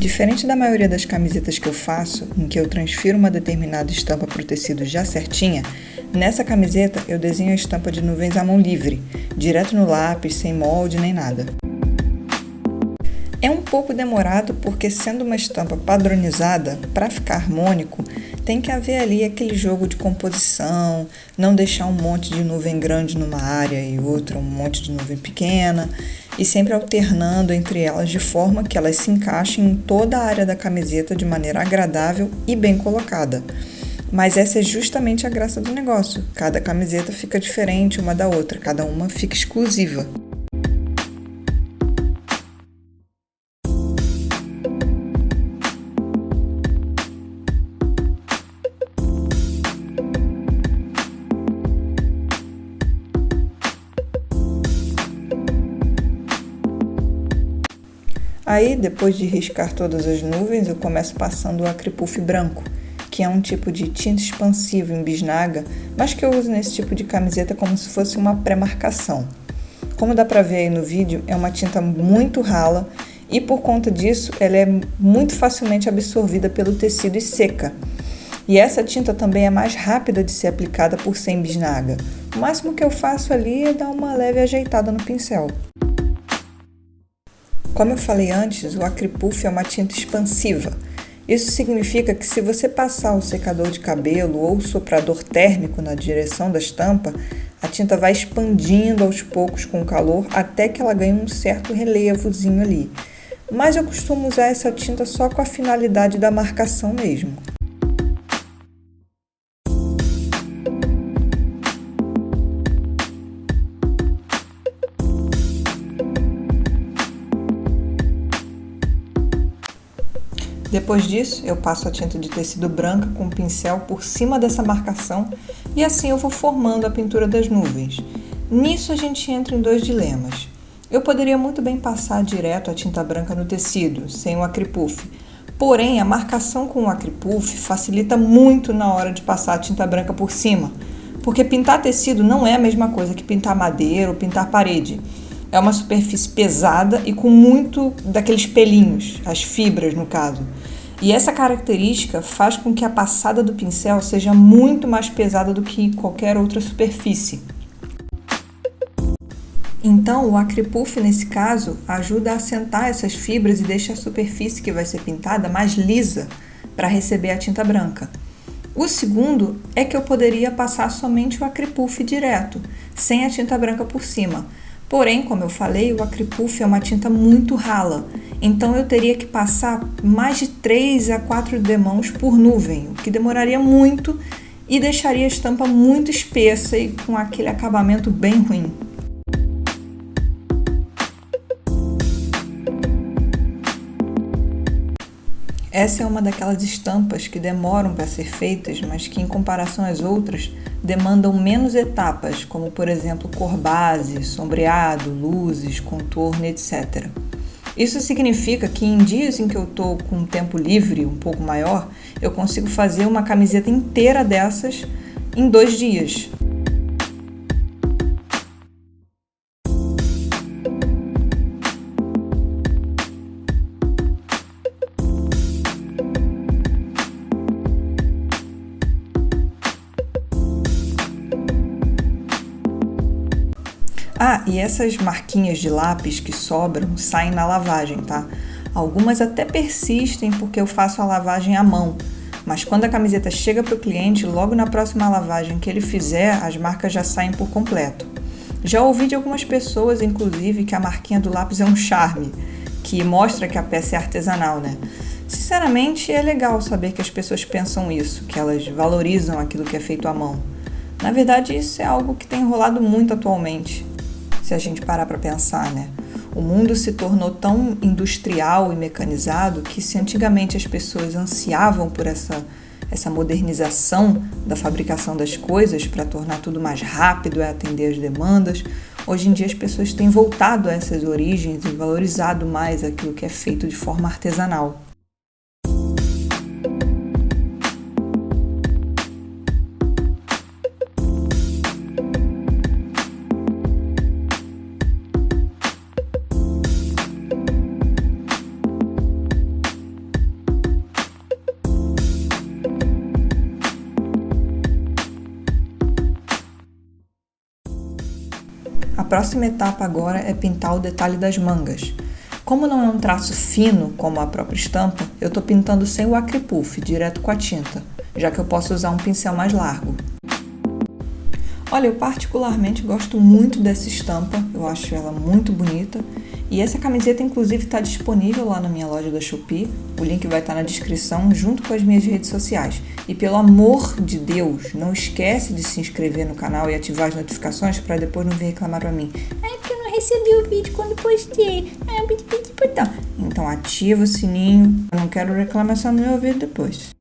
Diferente da maioria das camisetas que eu faço, em que eu transfiro uma determinada estampa para o tecido já certinha, nessa camiseta eu desenho a estampa de nuvens à mão livre, direto no lápis, sem molde nem nada. É um pouco demorado porque, sendo uma estampa padronizada, para ficar harmônico, tem que haver ali aquele jogo de composição, não deixar um monte de nuvem grande numa área e outra um monte de nuvem pequena, e sempre alternando entre elas de forma que elas se encaixem em toda a área da camiseta de maneira agradável e bem colocada. Mas essa é justamente a graça do negócio. Cada camiseta fica diferente uma da outra, cada uma fica exclusiva. Aí, depois de riscar todas as nuvens, eu começo passando o acripuff branco, que é um tipo de tinta expansiva em bisnaga, mas que eu uso nesse tipo de camiseta como se fosse uma pré-marcação. Como dá para ver aí no vídeo, é uma tinta muito rala e por conta disso ela é muito facilmente absorvida pelo tecido e seca. E essa tinta também é mais rápida de ser aplicada por ser em bisnaga. O máximo que eu faço ali é dar uma leve ajeitada no pincel. Como eu falei antes, o acripuff é uma tinta expansiva. Isso significa que se você passar o secador de cabelo ou o soprador térmico na direção da estampa, a tinta vai expandindo aos poucos com o calor até que ela ganhe um certo relevozinho ali. Mas eu costumo usar essa tinta só com a finalidade da marcação mesmo. Depois disso, eu passo a tinta de tecido branca com o pincel por cima dessa marcação e assim eu vou formando a pintura das nuvens. Nisso a gente entra em dois dilemas. Eu poderia muito bem passar direto a tinta branca no tecido, sem o acripuff. Porém, a marcação com o acripuff facilita muito na hora de passar a tinta branca por cima, porque pintar tecido não é a mesma coisa que pintar madeira ou pintar parede. É uma superfície pesada e com muito daqueles pelinhos, as fibras no caso. E essa característica faz com que a passada do pincel seja muito mais pesada do que qualquer outra superfície. Então, o acripuff, nesse caso, ajuda a assentar essas fibras e deixa a superfície que vai ser pintada mais lisa para receber a tinta branca. O segundo é que eu poderia passar somente o acripuff direto, sem a tinta branca por cima. Porém, como eu falei, o acripuff é uma tinta muito rala, então eu teria que passar mais de 3 a 4 demãos por nuvem, o que demoraria muito e deixaria a estampa muito espessa e com aquele acabamento bem ruim. Essa é uma daquelas estampas que demoram para ser feitas, mas que, em comparação às outras, demandam menos etapas, como, por exemplo, cor base, sombreado, luzes, contorno, etc. Isso significa que em dias em que eu estou com um tempo livre um pouco maior, eu consigo fazer uma camiseta inteira dessas em 2 dias. E essas marquinhas de lápis que sobram saem na lavagem, tá? Algumas até persistem porque eu faço a lavagem à mão, mas quando a camiseta chega para o cliente, logo na próxima lavagem que ele fizer, as marcas já saem por completo. Já ouvi de algumas pessoas, inclusive, que a marquinha do lápis é um charme, que mostra que a peça é artesanal, né? Sinceramente, é legal saber que as pessoas pensam isso, que elas valorizam aquilo que é feito à mão. Na verdade, isso é algo que tem rolado muito atualmente. Se a gente parar para pensar, né? O mundo se tornou tão industrial e mecanizado que se antigamente as pessoas ansiavam por essa modernização da fabricação das coisas para tornar tudo mais rápido e atender às demandas, hoje em dia as pessoas têm voltado a essas origens e valorizado mais aquilo que é feito de forma artesanal. próxima etapa agora é pintar o detalhe das mangas. Como não é um traço fino, como a própria estampa, eu estou pintando sem o acry puff, direto com a tinta, já que eu posso usar um pincel mais largo. Olha, eu particularmente gosto muito dessa estampa, eu acho ela muito bonita. E essa camiseta, inclusive, está disponível lá na minha loja da Shopee. O link vai estar na descrição, junto com as minhas redes sociais. E pelo amor de Deus, não esquece de se inscrever no canal e ativar as notificações para depois não vir reclamar para mim. Porque eu não recebi o vídeo quando postei. Então ativa o sininho, eu não quero reclamação no meu vídeo depois.